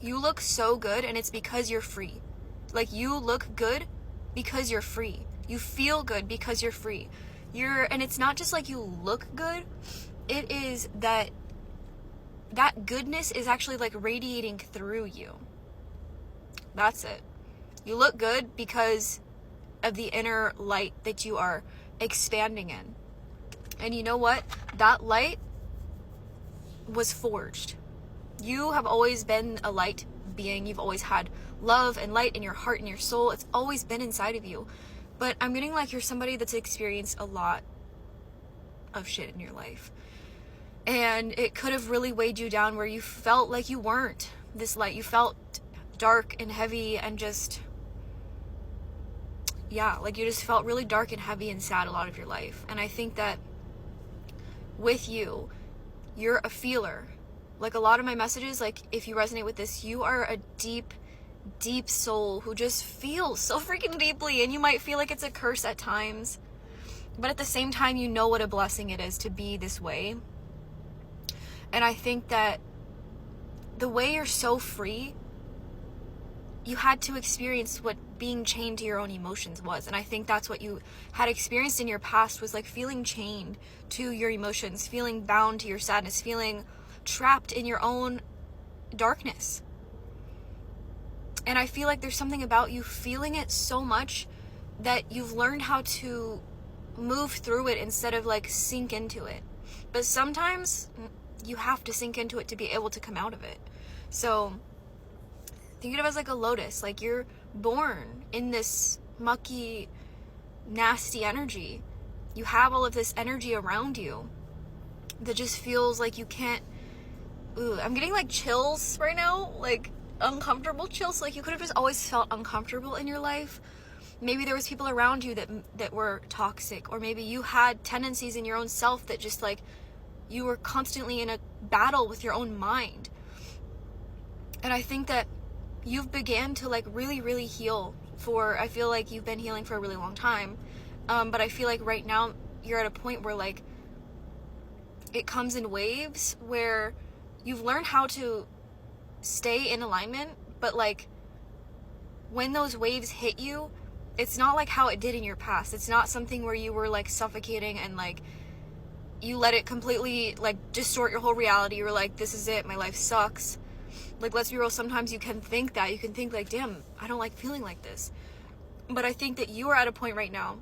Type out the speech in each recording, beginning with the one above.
You look so good, and it's because you're free. Like, you look good because you're free. You feel good because you're free. And it's not just like you look good. It is that goodness is actually like radiating through you. That's it. You look good because of the inner light that you are expanding in. And you know what? That light was forged. You have always been a light being. You've always had love and light in your heart and your soul. It's always been inside of you. But I'm getting like you're somebody that's experienced a lot of shit in your life. And it could have really weighed you down where you felt like you weren't this light. You felt dark and heavy and just, yeah, like you just felt really dark and heavy and sad a lot of your life. And I think that with you, you're a feeler. Like, a lot of my messages, like, if you resonate with this, you are a deep, deep soul who just feels so freaking deeply, and you might feel like it's a curse at times, but at the same time, you know what a blessing it is to be this way. And I think that the way you're so free, you had to experience what being chained to your own emotions was. And I think that's what you had experienced in your past, was like feeling chained to your emotions, feeling bound to your sadness, feeling trapped in your own darkness. And I feel like there's something about you feeling it so much that you've learned how to move through it instead of like sink into it. But sometimes you have to sink into it to be able to come out of it. So think of it as like a lotus. Like, you're born in this mucky, nasty energy. You have all of this energy around you that just feels like you can't. I'm getting like chills right now, like uncomfortable chills. Like, you could have just always felt uncomfortable in your life. Maybe there was people around you that were toxic, or maybe you had tendencies in your own self that just like you were constantly in a battle with your own mind. And I think that you've began to like really, really heal I feel like you've been healing for a really long time. But I feel like right now you're at a point where like it comes in waves, where you've learned how to stay in alignment, but like when those waves hit you, it's not like how it did in your past. It's not something where you were like suffocating and like you let it completely like distort your whole reality. You were like, this is it, my life sucks. Like, let's be real, sometimes you can think that. You can think like, damn, I don't like feeling like this. But I think that you are at a point right now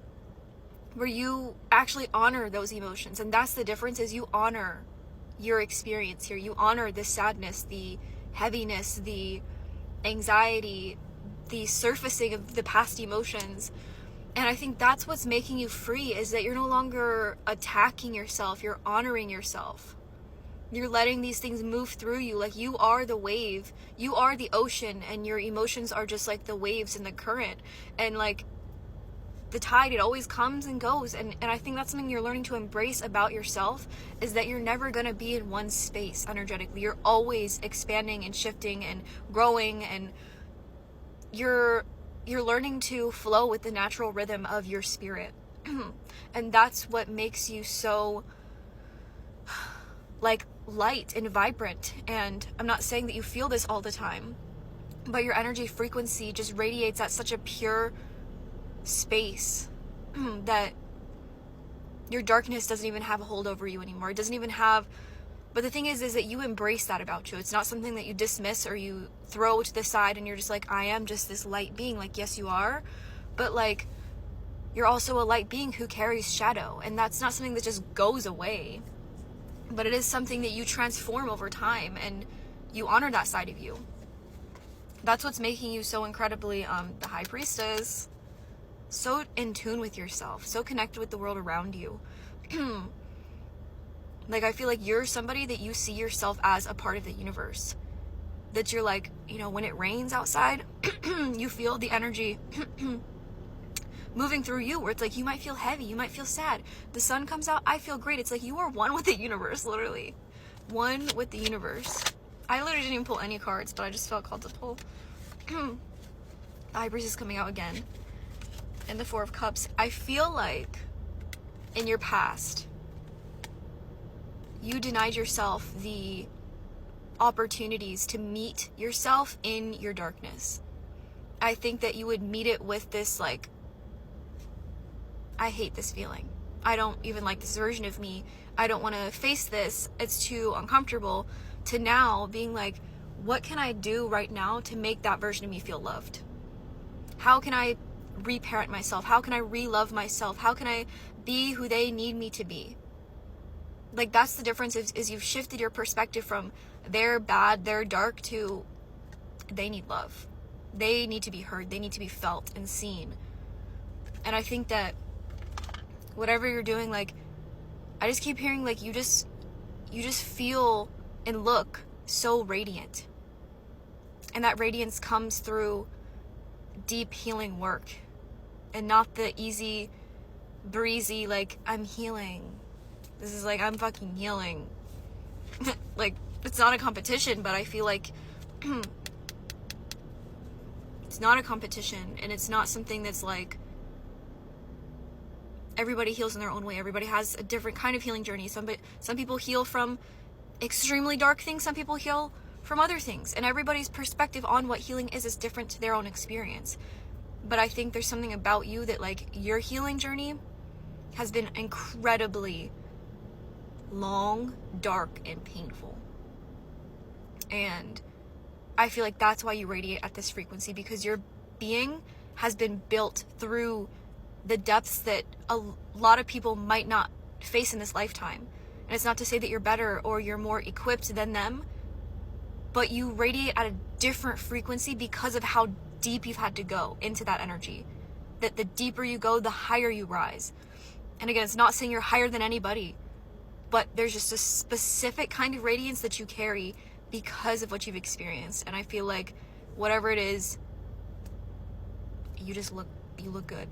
where you actually honor those emotions. And that's the difference, is you honor your experience here. You honor the sadness, the heaviness, the anxiety, the surfacing of the past emotions. And I think that's what's making you free, is that you're no longer attacking yourself. You're honoring yourself. You're letting these things move through you. Like, you are the wave. You are the ocean, and your emotions are just like the waves in the current. And like the tide, it always comes and goes. And I think that's something you're learning to embrace about yourself, is that you're never going to be in one space energetically. You're always expanding and shifting and growing, and you're learning to flow with the natural rhythm of your spirit. And that's what makes you so like light and vibrant. And I'm not saying that you feel this all the time, but your energy frequency just radiates at such a pure space that your darkness doesn't even have a hold over you anymore. It doesn't even have. But the thing is that you embrace that about you. It's not something that you dismiss or you throw to the side and you're just like, I am just this light being. Like, yes, you are, but like, you're also a light being who carries shadow, and that's not something that just goes away, but it is something that you transform over time, and you honor that side of you. That's what's making you so incredibly the High Priestess, so in tune with yourself, so connected with the world around you. Like, I feel like you're somebody that you see yourself as a part of the universe. That you're like, you know, when it rains outside, you feel the energy moving through you, where it's like you might feel heavy, you might feel sad. The sun comes out, I feel great. It's like you are one with the universe, literally. One with the universe. I literally didn't even pull any cards, but I just felt called to pull. The High Priestess is coming out again. And the Four of Cups. I feel like in your past, you denied yourself the opportunities to meet yourself in your darkness. I think that you would meet it with this, like, I hate this feeling. I don't even like this version of me. I don't want to face this. It's too uncomfortable. To now being like, what can I do right now to make that version of me feel loved? How can I reparent myself? How can I re-love myself? How can I be who they need me to be? Like, that's the difference, is you've shifted your perspective from they're bad, they're dark, to they need love. They need to be heard. They need to be felt and seen. And I think that whatever you're doing, like, I just keep hearing, like, you just feel and look so radiant. And that radiance comes through deep healing work, and not the easy, breezy, like, I'm healing. This is like, I'm fucking healing. Like, it's not a competition, but I feel like it's not a competition, and it's not something that's like, everybody heals in their own way. Everybody has a different kind of healing journey. Some people heal from extremely dark things. Some people heal from other things. And everybody's perspective on what healing is different to their own experience. But I think there's something about you that, like, your healing journey has been incredibly long, dark, and painful. And I feel like that's why you radiate at this frequency, because your being has been built through the depths that a lot of people might not face in this lifetime. And it's not to say that you're better or you're more equipped than them, but you radiate at a different frequency because of how deep you've had to go into that energy. That the deeper you go, the higher you rise. And again, it's not saying you're higher than anybody, but there's just a specific kind of radiance that you carry because of what you've experienced. And I feel like whatever it is, you look good.